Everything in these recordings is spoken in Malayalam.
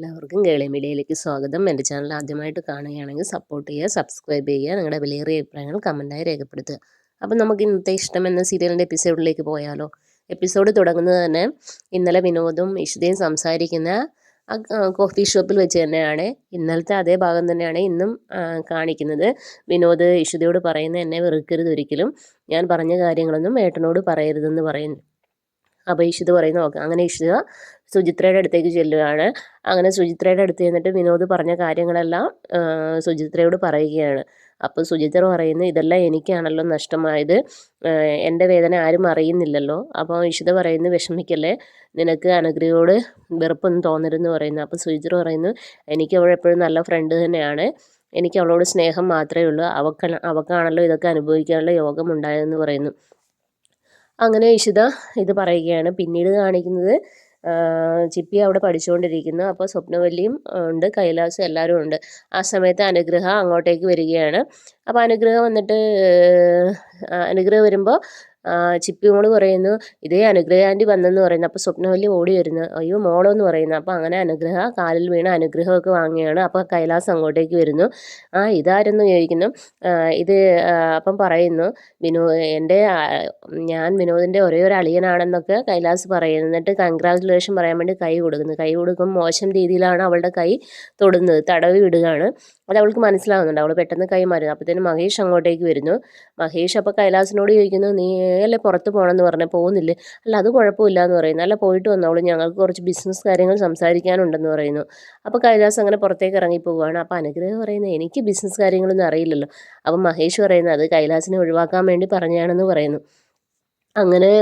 എല്ലാവർക്കും കേളി മീഡിയയിലേക്ക് സ്വാഗതം. എൻ്റെ ചാനൽ ആദ്യമായിട്ട് കാണുകയാണെങ്കിൽ സപ്പോർട്ട് ചെയ്യുക, സബ്സ്ക്രൈബ് ചെയ്യുക, നിങ്ങളുടെ വിലയേറിയ അഭിപ്രായങ്ങൾ കമൻറ്റായി രേഖപ്പെടുത്തുക. അപ്പം നമുക്ക് ഇന്നത്തെ ഇഷ്ടം എന്ന സീരിയലിൻ്റെ എപ്പിസോഡിലേക്ക് പോയാലോ? എപ്പിസോഡ് തുടങ്ങുന്നത് തന്നെ ഇന്നലെ വിനോദും ഇഷിതയും സംസാരിക്കുന്ന കോഫി ഷോപ്പിൽ വെച്ച് തന്നെയാണ്. ഇന്നലത്തെ അതേ ഭാഗം തന്നെയാണ് ഇന്നും കാണിക്കുന്നത്. വിനോദ് ഇഷിതയോട് പറയുന്ന എന്നെ വെറുക്കരുത്, ഒരിക്കലും ഞാൻ പറഞ്ഞ കാര്യങ്ങളൊന്നും ഏട്ടനോട് പറയരുതെന്ന് പറയുന്നു. അപ്പോൾ ഇഷിത പറയുന്നു ഓക്കെ. അങ്ങനെ ഇഷിത സുചിത്രയുടെ അടുത്തേക്ക് ചെല്ലുകയാണ്. അങ്ങനെ സുചിത്രയുടെ അടുത്ത് ചെന്നിട്ട് വിനോദ് പറഞ്ഞ കാര്യങ്ങളെല്ലാം സുചിത്രയോട് പറയുകയാണ്. അപ്പോൾ സുചിത്ര പറയുന്നു ഇതെല്ലാം എനിക്കാണല്ലോ നഷ്ടമായത്, എൻ്റെ വേദന ആരും അറിയുന്നില്ലല്ലോ. അപ്പോൾ ഇഷിത പറയുന്നു വിഷമിക്കല്ലേ, നിനക്ക് അനുഗ്രഹയോട് വെറുപ്പൊന്നും തോന്നരുതെന്ന് പറയുന്നു. അപ്പോൾ സുചിത്ര പറയുന്നു എനിക്ക് അവൾ എപ്പോഴും നല്ല ഫ്രണ്ട് തന്നെയാണ്, എനിക്ക് അവളോട് സ്നേഹം മാത്രമേ ഉള്ളൂ, അവൾക്കാണല്ലോ ഇതൊക്കെ അനുഭവിക്കാനുള്ള യോഗമുണ്ടായതെന്ന് പറയുന്നു. അങ്ങനെ ഇഷിത ഇത് പറയുകയാണ്. പിന്നീട് കാണിക്കുന്നത് ചിപ്പി അവിടെ പഠിച്ചുകൊണ്ടിരിക്കുന്നു. അപ്പോൾ സ്വപ്നവല്ലിയും ഉണ്ട്, കൈലാസും എല്ലാവരും ഉണ്ട്. ആ സമയത്ത് അനുഗ്രഹ അങ്ങോട്ടേക്ക് വരികയാണ്. അപ്പോൾ അനുഗ്രഹം വന്നിട്ട് അനുഗ്രഹം വരുമ്പോൾ ചിപ്പി മോള് പറയുന്നു ഇതേ അനുഗ്രഹ ആൻറ്റി വന്നെന്ന് പറയുന്നു. അപ്പോൾ സ്വപ്നവല്ലി ഓടി വരുന്നു, അയ്യോ മോളോ എന്ന് പറയുന്നു. അപ്പോൾ അങ്ങനെ അനുഗ്രഹ കാലിൽ വീണ അനുഗ്രഹമൊക്കെ വാങ്ങുകയാണ്. അപ്പോൾ കൈലാസ് അങ്ങോട്ടേക്ക് വരുന്നു. ഇതാരെന്ന് ചോദിക്കുന്നു. ഇത് അപ്പം പറയുന്നു ഞാൻ വിനോദിൻ്റെ ഒരേ ഒരു അളിയനാണെന്നൊക്കെ കൈലാസ് പറയുന്നു. എന്നിട്ട് കൺഗ്രാജുലേഷൻ പറയാൻ വേണ്ടി കൈ കൊടുക്കുന്നു. കൈ കൊടുക്കുമ്പോൾ മോശം രീതിയിലാണ് അവളുടെ കൈ തൊടുന്നത്, തടവി വിടുകയാണ്. അത് അവൾക്ക് മനസ്സിലാവുന്നുണ്ട്. അവൾ പെട്ടെന്ന് കൈ മാറുന്നു. അപ്പോഴത്തേനും മഹേഷ് അങ്ങോട്ടേക്ക് വരുന്നു. മഹേഷ് അപ്പോൾ കൈലാസിനോട് ചോദിക്കുന്നു നീ അല്ലേ പുറത്ത് പോകണമെന്ന് പറഞ്ഞാൽ പോകുന്നില്ലേ? അല്ല അത് കുഴപ്പമില്ല എന്ന് പറയുന്നു. അല്ല പോയിട്ട് വന്നോളൂ, ഞങ്ങൾക്ക് കുറച്ച് ബിസിനസ് കാര്യങ്ങൾ സംസാരിക്കാനുണ്ടെന്ന് പറയുന്നു. അപ്പോൾ കൈലാസ് അങ്ങനെ പുറത്തേക്ക് ഇറങ്ങി പോവുകയാണ്. അപ്പോൾ അനുഗ്രഹം പറയുന്നത് എനിക്ക് ബിസിനസ് കാര്യങ്ങളൊന്നും അറിയില്ലല്ലോ. അപ്പം മഹേഷ് പറയുന്നത് അത് കൈലാസിനെ ഒഴിവാക്കാൻ വേണ്ടി പറഞ്ഞാണെന്ന് പറയുന്നു. അങ്ങനെ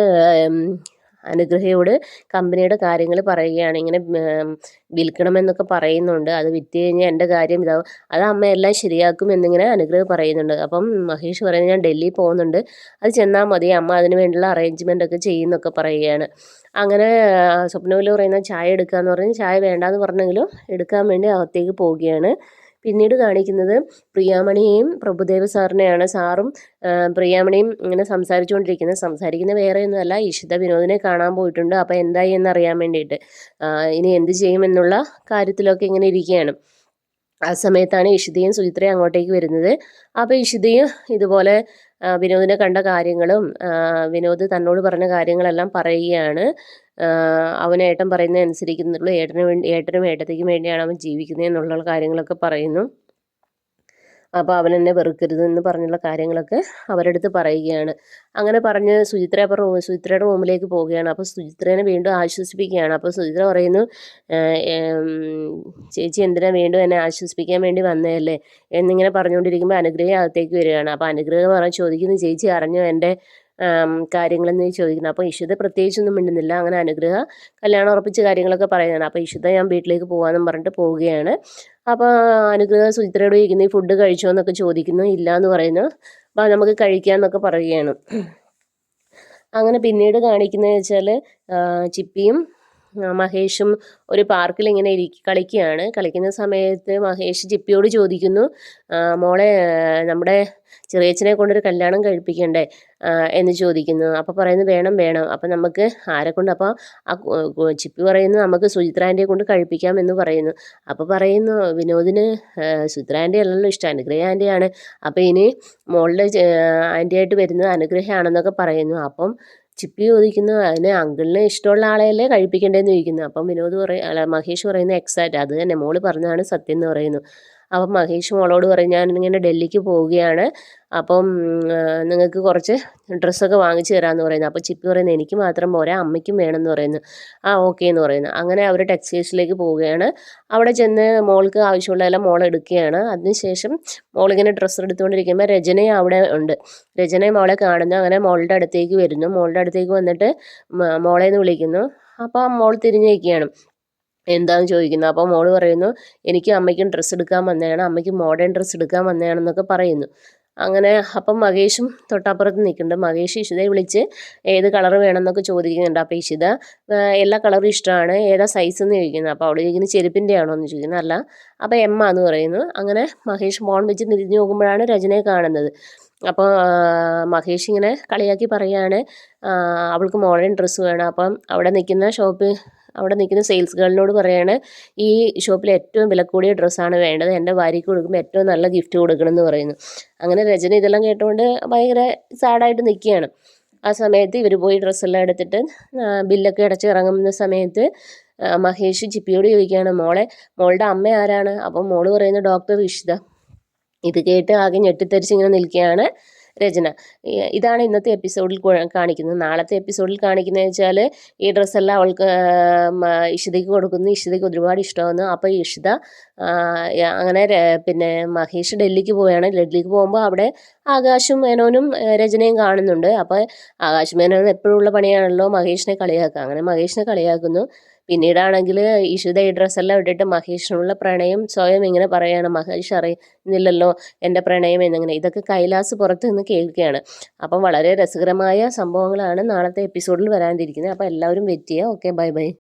അനുഗ്രഹയോട് കമ്പനിയുടെ കാര്യങ്ങൾ പറയുകയാണ്. ഇങ്ങനെ വിൽക്കണമെന്നൊക്കെ പറയുന്നുണ്ട്, അത് വിറ്റ് കഴിഞ്ഞാൽ എൻ്റെ കാര്യം ഇതാവും, അത് അമ്മ എല്ലാം ശരിയാക്കും എന്നിങ്ങനെ അനുഗ്രഹം പറയുന്നുണ്ട്. അപ്പം മഹേഷ് പറയുന്നത് ഞാൻ ഡൽഹി പോകുന്നുണ്ട്, അത് ചെന്നാൽ മതി, അമ്മ അതിന് വേണ്ടിയുള്ള അറേഞ്ച്മെൻ്റ് ഒക്കെ ചെയ്യുന്നൊക്കെ പറയുകയാണ്. അങ്ങനെ സ്വപ്നവല്ലി പറയുന്ന ചായ എടുക്കാമെന്ന് പറഞ്ഞ് ചായ വേണ്ടാന്ന് പറഞ്ഞെങ്കിലും എടുക്കാൻ വേണ്ടി അകത്തേക്ക് പോവുകയാണ്. പിന്നീട് കാണിക്കുന്നത് പ്രിയാമണിയെയും പ്രഭുദേവ സാറിനെയാണ്. സാറും പ്രിയാമണിയും ഇങ്ങനെ സംസാരിക്കുന്നത് വേറെ ഒന്നുമല്ല, ഇഷിത വിനോദിനെ കാണാൻ പോയിട്ടുണ്ട്, അപ്പോൾ എന്തായി എന്നറിയാൻ വേണ്ടിയിട്ട് ഇനി എന്ത് ചെയ്യുമെന്നുള്ള കാര്യത്തിലൊക്കെ ഇങ്ങനെ ഇരിക്കുകയാണ്. ആ സമയത്താണ് ഇഷിതയും സുചിത്രയും അങ്ങോട്ടേക്ക് വരുന്നത്. അപ്പോൾ ഇഷിതയും ഇതുപോലെ വിനോദിനെ കണ്ട കാര്യങ്ങളും വിനോദ് തന്നോട് പറഞ്ഞ കാര്യങ്ങളെല്ലാം പറയുകയാണ്. അവൻ ഏട്ടൻ പറയുന്നത് അനുസരിക്കുന്നുള്ളൂ, ഏട്ടനും ഏട്ടത്തേക്കും വേണ്ടിയാണ് അവൻ ജീവിക്കുന്നത് എന്നുള്ള കാര്യങ്ങളൊക്കെ പറയുന്നു. അപ്പോൾ അവൻ എന്നെ വെറുക്കരുതെന്ന് പറഞ്ഞുള്ള കാര്യങ്ങളൊക്കെ അവരുടെ അടുത്ത് പറയുകയാണ്. അങ്ങനെ പറഞ്ഞ് സുചിത്രയുടെ റൂമിലേക്ക് പോവുകയാണ്. അപ്പോൾ സുചിത്രേനെ വീണ്ടും ആശ്വസിപ്പിക്കുകയാണ്. അപ്പോൾ സുചിത്ര പറയുന്നു ചേച്ചി എന്തിനാ വീണ്ടും എന്നെ ആശ്വസിപ്പിക്കാൻ വേണ്ടി വന്നതല്ലേ എന്നിങ്ങനെ പറഞ്ഞുകൊണ്ടിരിക്കുമ്പോൾ അനുഗ്രഹം അകത്തേക്ക് വരികയാണ്. അപ്പോൾ അനുഗ്രഹം ചോദിക്കുന്നു ചേച്ചി അറിഞ്ഞോ എൻ്റെ കാര്യങ്ങളെന്ന് ചോദിക്കുന്നു. അപ്പോൾ ഇഷിത പ്രത്യേകിച്ചൊന്നും മിണ്ടുന്നില്ല. അങ്ങനെ അനുഗ്രഹ കല്യാണം ഉറപ്പിച്ച കാര്യങ്ങളൊക്കെ പറയുകയാണ്. അപ്പോൾ ഇഷിത ഞാൻ വീട്ടിലേക്ക് പോകാമെന്നും പറഞ്ഞിട്ട് പോവുകയാണ്. അപ്പോൾ അനുഗ്രഹ സുചിത്രയോട് ചോദിക്കുന്നു ഈ ഫുഡ് കഴിച്ചോ എന്നൊക്കെ ചോദിക്കുന്നു. ഇല്ല എന്ന് പറയുന്നു. അപ്പോൾ നമുക്ക് കഴിക്കാമെന്നൊക്കെ പറയുകയാണ്. അങ്ങനെ പിന്നീട് കാണിക്കുന്നത് വെച്ചാൽ ചിപ്പിയും മഹേഷും ഒരു പാർക്കിൽ ഇങ്ങനെ കളിക്കുകയാണ്. കളിക്കുന്ന സമയത്ത് മഹേഷ് ചിപ്പിയോട് ചോദിക്കുന്നു മോളെ നമ്മുടെ ചെറിയച്ഛനെ കൊണ്ടൊരു കല്യാണം കഴിപ്പിക്കണ്ടേ എന്ന് ചോദിക്കുന്നു. അപ്പോൾ പറയുന്നു വേണം. അപ്പം നമുക്ക് ആരെക്കൊണ്ട്? അപ്പോൾ ചിപ്പി പറയുന്നു നമുക്ക് സുചിത്ര ആൻറ്റിയെ കൊണ്ട് കഴിപ്പിക്കാം എന്ന് പറയുന്നു. അപ്പോൾ പറയുന്നു വിനോദിന് സുചിത്ര ആൻറ്റി അല്ലല്ലോ ഇഷ്ടം, അനുഗ്രഹ ആൻറ്റിയാണ്, അപ്പോൾ ഇനി മോളുടെ ആൻറ്റിയായിട്ട് വരുന്നത് അനുഗ്രഹമാണെന്നൊക്കെ പറയുന്നു. അപ്പം ചിപ്പി ചോദിക്കുന്നു അതിന് അങ്കിളിന് ഇഷ്ടമുള്ള ആളെയല്ലേ കഴിപ്പിക്കേണ്ടതെന്ന് ചോദിക്കുന്നു. അപ്പം മഹേഷ് പറയുന്നു എക്സാക്റ്റ് അത് തന്നെ, മോള് പറഞ്ഞതാണ് സത്യം എന്ന് പറയുന്നു. അപ്പം മഹേഷ് മോളോട് പറയും ഞാനിങ്ങനെ ഡൽഹിക്ക് പോവുകയാണ്, അപ്പം നിങ്ങൾക്ക് കുറച്ച് ഡ്രസ്സൊക്കെ വാങ്ങിച്ചു തരാമെന്ന് പറയുന്നു. അപ്പോൾ ചിപ്പി പറയുന്നത് എനിക്ക് മാത്രം പോരാ, അമ്മയ്ക്കും വേണമെന്ന് പറയുന്നു. ഓക്കെ എന്ന് പറയുന്നു. അങ്ങനെ അവർ ടെക്സ്റ്റൈൽസിലേക്ക് പോവുകയാണ്. അവിടെ ചെന്ന് മോൾക്ക് ആവശ്യമുള്ളതെല്ലാം മോൾ എടുക്കുകയാണ്. അതിനുശേഷം മോളിങ്ങനെ ഡ്രസ്സ് എടുത്തുകൊണ്ടിരിക്കുമ്പോൾ രചനയും അവിടെ ഉണ്ട്. രചനയും മോളെ കാണുന്നു. അങ്ങനെ മോളുടെ അടുത്തേക്ക് വരുന്നു. മോളുടെ അടുത്തേക്ക് വന്നിട്ട് മോളേന്ന് വിളിക്കുന്നു. അപ്പോൾ മോൾ തിരിഞ്ഞ് നിൽക്കുകയാണ്. എന്താണെന്ന് ചോദിക്കുന്നു. അപ്പോൾ മോള് പറയുന്നു എനിക്കും അമ്മയ്ക്കും ഡ്രസ്സ് എടുക്കാൻ വന്നതാണ്, അമ്മയ്ക്ക് മോഡേൺ ഡ്രസ്സ് എടുക്കാൻ വന്നതാണെന്നൊക്കെ പറയുന്നു. അങ്ങനെ അപ്പം മഹേഷും തൊട്ടപ്പുറത്ത് നിൽക്കുന്നുണ്ട്. മഹേഷ് ഇഷിതയെ വിളിച്ച് ഏത് കളർ വേണമെന്നൊക്കെ ചോദിക്കുന്നുണ്ട്. അപ്പോൾ ഇഷിത എല്ലാ കളറും ഇഷ്ടമാണ്, ഏതാ സൈസ് എന്ന് ചോദിക്കുന്നു. അപ്പോൾ അവിടെ ചോദിക്കുന്നത് ചെരുപ്പിൻ്റെ ആണോ എന്ന് ചോദിക്കുന്നു. അല്ല, അപ്പോൾ എം എന്ന് പറയുന്നു. അങ്ങനെ മഹേഷ് ഫോൺ വെച്ച് തിരിഞ്ഞു നോക്കുമ്പോഴാണ് രചനയെ കാണുന്നത്. അപ്പോൾ മഹേഷ് ഇങ്ങനെ കളിയാക്കി പറയുകയാണ് അവൾക്ക് മോഡേൺ ഡ്രസ്സ് വേണം. അപ്പം അവിടെ നിൽക്കുന്ന അവിടെ നിൽക്കുന്ന സെയിൽസ് ഗേളിനോട് പറയാണ് ഈ ഷോപ്പിൽ ഏറ്റവും വില കൂടിയ ഡ്രസ്സാണ് വേണ്ടത്, എൻ്റെ ഭാര്യയ്ക്ക് കൊടുക്കുമ്പോൾ ഏറ്റവും നല്ല ഗിഫ്റ്റ് കൊടുക്കണം എന്ന് പറയുന്നു. അങ്ങനെ രജനി ഇതെല്ലാം കേട്ടുകൊണ്ട് ഭയങ്കര സാഡായിട്ട് നിൽക്കുകയാണ്. ആ സമയത്ത് ഇവർ പോയി ഡ്രസ്സെല്ലാം എടുത്തിട്ട് ബില്ലൊക്കെ അടച്ച് ഇറങ്ങുന്ന സമയത്ത് മഹേഷ് ചിപ്പിയോട് ചോദിക്കുകയാണ്, മോളുടെ അമ്മ ആരാണ്? അപ്പം മോള് പറയുന്നത് ഡോക്ടർ ഇഷിത. ഇത് കേട്ട് ആകെ ഞെട്ടിത്തെറിച്ച് ഇങ്ങനെ നിൽക്കുകയാണ് രചന. ഇതാണ് ഇന്നത്തെ എപ്പിസോഡിൽ കാണിക്കുന്നത്. നാളത്തെ എപ്പിസോഡിൽ കാണിക്കുന്നത് വെച്ചാൽ ഈ ഡ്രസ്സെല്ലാം അവൾക്ക് ഇഷിതയ്ക്ക് കൊടുക്കുന്നു. ഇഷിതയ്ക്ക് ഒരുപാട് ഇഷ്ടമാകുന്നു. അപ്പോൾ ഇഷിത അങ്ങനെ പിന്നെ മഹേഷ് ഡൽഹിക്ക് പോവുകയാണ്. ഡൽഹിക്ക് പോകുമ്പോൾ അവിടെ ആകാശും മേനോനും രചനയും കാണുന്നുണ്ട്. അപ്പോൾ ആകാശ് മേനോൻ എപ്പോഴുള്ള പണിയാണല്ലോ മഹേഷിനെ കളിയാക്കുക. അങ്ങനെ മഹേഷിനെ കളിയാക്കുന്നു. പിന്നീടാണെങ്കിൽ ഇഷിത ഈ ഡ്രസ്സെല്ലാം ഇട്ടിട്ട് മഹേഷിനുള്ള പ്രണയം സ്വയം ഇങ്ങനെ പറയുകയാണ്. മഹേഷ് അറിയുന്നില്ലല്ലോ എൻ്റെ പ്രണയം എന്നിങ്ങനെ. ഇതൊക്കെ കൈലാസ് പുറത്ത് നിന്ന് കേൾക്കുകയാണ്. അപ്പം വളരെ രസകരമായ സംഭവങ്ങളാണ് നാളത്തെ എപ്പിസോഡിൽ വരാനിരിക്കുന്നത്. അപ്പോൾ എല്ലാവരും വെയിറ്റ് ചെയ്യുക. Okay, bye bye.